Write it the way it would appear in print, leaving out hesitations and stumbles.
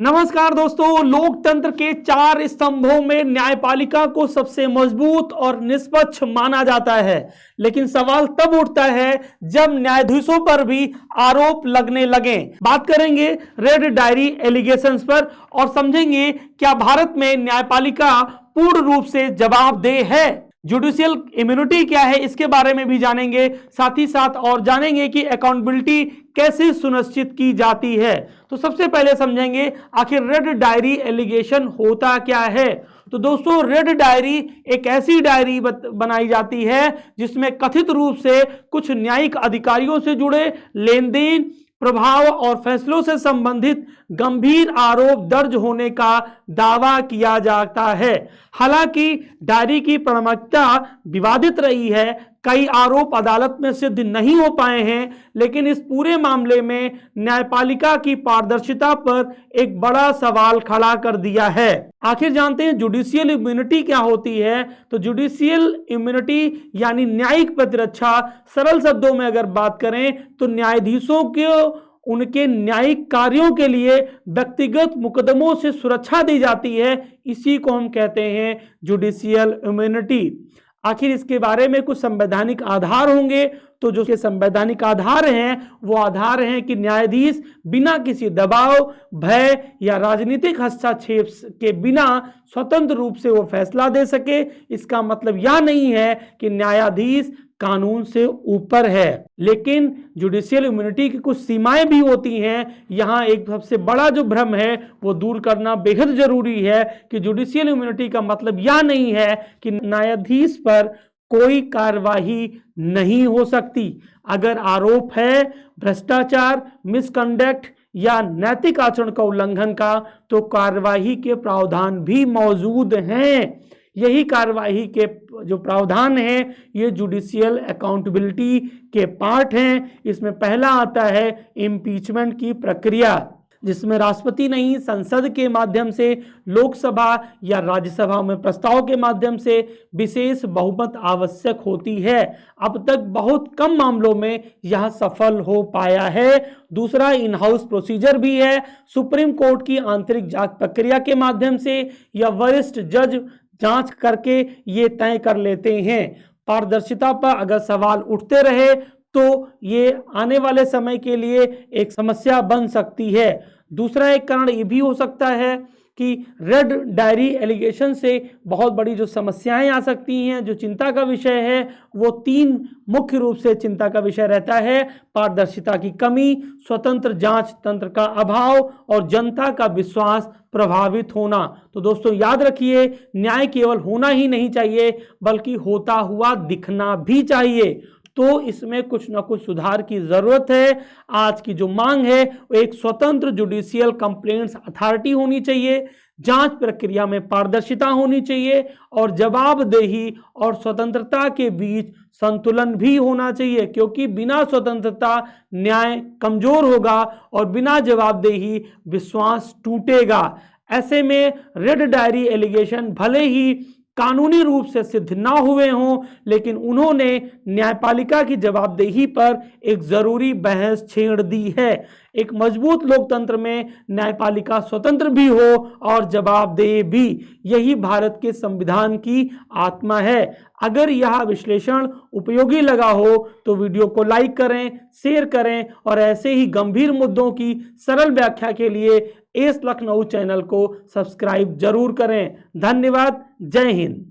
नमस्कार दोस्तों, लोकतंत्र के चार स्तंभों में न्यायपालिका को सबसे मजबूत और निष्पक्ष माना जाता है। लेकिन सवाल तब उठता है जब न्यायाधीशों पर भी आरोप लगने लगे। बात करेंगे रेड डायरी एलिगेशंस पर और समझेंगे क्या भारत में न्यायपालिका पूर्ण रूप से जवाबदेह है। जुडिशियल इम्यूनिटी क्या है इसके बारे में भी जानेंगे, साथ ही साथ और जानेंगे कि अकाउंटेबिलिटी कैसे सुनिश्चित की जाती है। तो सबसे पहले समझेंगे आखिर रेड डायरी एलिगेशन होता क्या है। तो दोस्तों, रेड डायरी एक ऐसी डायरी बनाई जाती है जिसमें कथित रूप से कुछ न्यायिक अधिकारियों से जुड़े लेन देन, प्रभाव और फैसलों से संबंधित गंभीर आरोप दर्ज होने का दावा किया जाता है। हालांकि डायरी की प्रामाणिकता विवादित रही है, कई आरोप अदालत में सिद्ध नहीं हो पाए हैं, लेकिन इस पूरे मामले में न्यायपालिका की पारदर्शिता पर एक बड़ा सवाल खड़ा कर दिया है। आखिर जानते हैं जुडिशियल इम्यूनिटी क्या होती है। तो जुडिशियल इम्यूनिटी यानी न्यायिक प्रतिरक्षा, सरल शब्दों में अगर बात करें तो न्यायाधीशों को उनके न्यायिक कार्यों के लिए व्यक्तिगत मुकदमों से सुरक्षा दी जाती है। इसी को हम कहते हैं जुडिशियल इम्यूनिटी। आखिर इसके बारे में कुछ संवैधानिक आधार होंगे, तो जो संवैधानिक आधार हैं वो आधार हैं कि न्यायाधीश बिना किसी दबाव, भय या राजनीतिक हस्तक्षेप के बिना स्वतंत्र रूप से वो फैसला दे सके। इसका मतलब यह नहीं है कि न्यायाधीश कानून से ऊपर है, लेकिन जुडिशियल इम्यूनिटी की कुछ सीमाएं भी होती हैं। यहाँ एक सबसे बड़ा जो भ्रम है वो दूर करना बेहद जरूरी है कि जुडिशियल इम्यूनिटी का मतलब यह नहीं है कि न्यायाधीश पर कोई कार्यवाही नहीं हो सकती। अगर आरोप है भ्रष्टाचार, मिसकंडक्ट या नैतिक आचरण का उल्लंघन का, तो कार्यवाही के प्रावधान भी मौजूद हैं। यही कार्यवाही के जो प्रावधान हैं ये जुडिशियल अकाउंटेबिलिटी के पार्ट हैं। इसमें पहला आता है इम्पीचमेंट की प्रक्रिया, जिसमें राष्ट्रपति नहीं संसद के माध्यम से, लोकसभा या राज्यसभा में प्रस्ताव के माध्यम से विशेष बहुमत आवश्यक होती है। अब तक बहुत कम मामलों में यह सफल हो पाया है। दूसरा इन हाउस प्रोसीजर भी है, सुप्रीम कोर्ट की आंतरिक जांच प्रक्रिया के माध्यम से या वरिष्ठ जज जांच करके ये तय कर लेते हैं। पारदर्शिता पर अगर सवाल उठते रहे तो ये आने वाले समय के लिए एक समस्या बन सकती है। दूसरा एक कारण ये भी हो सकता है कि रेड डायरी एलिगेशन से बहुत बड़ी जो समस्याएं आ सकती हैं, जो चिंता का विषय है, वो तीन मुख्य रूप से चिंता का विषय रहता है। पारदर्शिता की कमी, स्वतंत्र जांच तंत्र का अभाव और जनता का विश्वास प्रभावित होना। तो दोस्तों याद रखिए, न्याय केवल होना ही नहीं चाहिए बल्कि होता हुआ दिखना भी चाहिए। तो इसमें कुछ ना कुछ सुधार की जरूरत है। आज की जो मांग है वो एक स्वतंत्र जुडिशियल कंप्लेंट्स अथॉरिटी होनी चाहिए, जांच प्रक्रिया में पारदर्शिता होनी चाहिए और जवाबदेही और स्वतंत्रता के बीच संतुलन भी होना चाहिए, क्योंकि बिना स्वतंत्रता न्याय कमजोर होगा और बिना जवाबदेही विश्वास टूटेगा। ऐसे में रेड डायरी एलिगेशन भले ही कानूनी रूप से सिद्ध ना हुए हों, लेकिन उन्होंने न्यायपालिका की जवाबदेही पर एक जरूरी बहस छेड़ दी है। एक मजबूत लोकतंत्र में न्यायपालिका स्वतंत्र भी हो और जवाबदेह भी, यही भारत के संविधान की आत्मा है। अगर यह विश्लेषण उपयोगी लगा हो तो वीडियो को लाइक करें, शेयर करें और ऐसे ही गंभीर मुद्दों की सरल व्याख्या के लिए एस लखनऊ चैनल को सब्सक्राइब जरूर करें। धन्यवाद। जय हिंद।